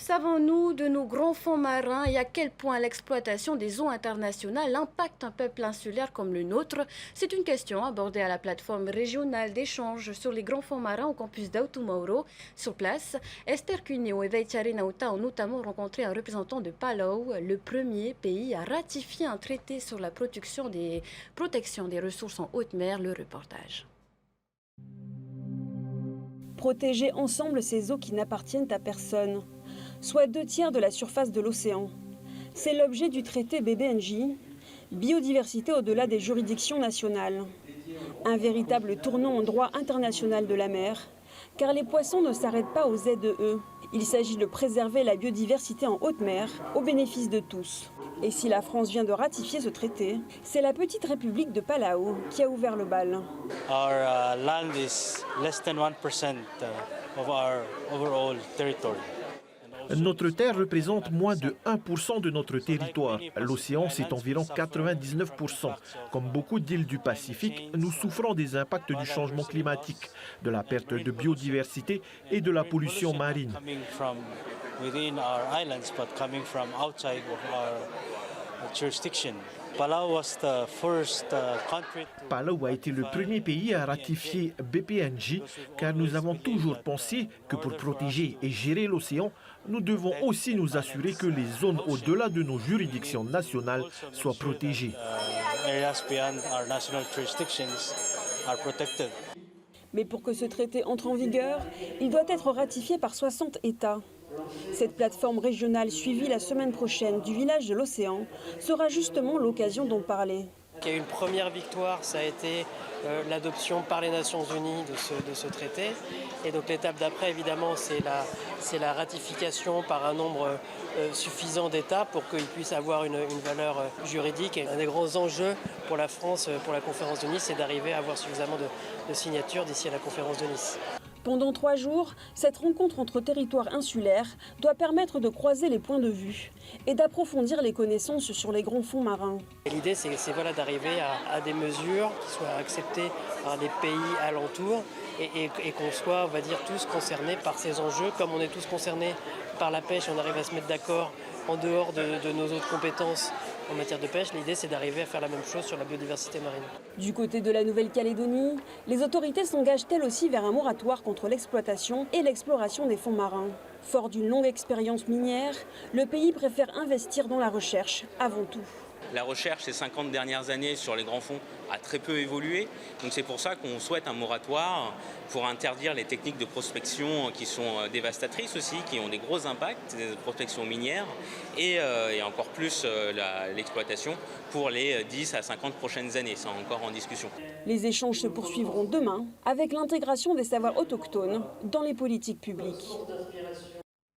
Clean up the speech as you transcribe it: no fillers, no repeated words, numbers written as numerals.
savons-nous de nos grands fonds marins et à quel point l'exploitation des eaux internationales impacte un peuple insulaire comme le nôtre? C'est une question abordée à la plateforme régionale d'échange sur les grands fonds marins au campus d'Auto Mauro. Sur place, Esther Cuneo et Veitiare Nauta ont notamment rencontré un représentant de Palau, le premier pays à ratifier un traité sur la protection des ressources en haute mer. Le reportage. Protéger ensemble ces eaux qui n'appartiennent à personne, soit 2/3 de la surface de l'océan. C'est l'objet du traité BBNJ, biodiversité au-delà des juridictions nationales. Un véritable tournant en droit international de la mer, car les poissons ne s'arrêtent pas aux ZEE. Il s'agit de préserver la biodiversité en haute mer au bénéfice de tous. Et si la France vient de ratifier ce traité, c'est la petite république de Palau qui a ouvert le bal. Our land is less than 1% of our overall territory. Notre terre représente moins de 1% de notre territoire. L'océan, c'est environ 99%. Comme beaucoup d'îles du Pacifique, nous souffrons des impacts du changement climatique, de la perte de biodiversité et de la pollution marine. Palau a été le premier pays à ratifier BPNJ car nous avons toujours pensé que pour protéger et gérer l'océan, nous devons aussi nous assurer que les zones au-delà de nos juridictions nationales soient protégées. Mais pour que ce traité entre en vigueur, il doit être ratifié par 60 États. Cette plateforme régionale suivie la semaine prochaine du village de l'océan sera justement l'occasion d'en parler. Il y a eu une première victoire, ça a été l'adoption par les Nations Unies de ce traité. Et donc l'étape d'après, évidemment, c'est la ratification par un nombre suffisant d'États pour qu'il puisse avoir une valeur juridique. Et un des grands enjeux pour la France, pour la conférence de Nice, c'est d'arriver à avoir suffisamment de signatures d'ici à la conférence de Nice. Pendant 3 jours, cette rencontre entre territoires insulaires doit permettre de croiser les points de vue et d'approfondir les connaissances sur les grands fonds marins. L'idée, c'est d'arriver à des mesures qui soient acceptées par des pays alentours et qu'on soit, on va dire, tous concernés par ces enjeux. Comme on est tous concernés par la pêche, on arrive à se mettre d'accord en dehors de nos autres compétences en matière de pêche. L'idée, c'est d'arriver à faire la même chose sur la biodiversité marine. Du côté de la Nouvelle-Calédonie, les autorités s'engagent-elles aussi vers un moratoire contre l'exploitation et l'exploration des fonds marins. Fort d'une longue expérience minière, le pays préfère investir dans la recherche avant tout. La recherche ces 50 dernières années sur les grands fonds a très peu évolué. Donc c'est pour ça qu'on souhaite un moratoire pour interdire les techniques de prospection qui sont dévastatrices aussi, qui ont des gros impacts, des prospections minières, et encore plus l'exploitation pour les 10 à 50 prochaines années. C'est encore en discussion. Les échanges se poursuivront demain avec l'intégration des savoirs autochtones dans les politiques publiques.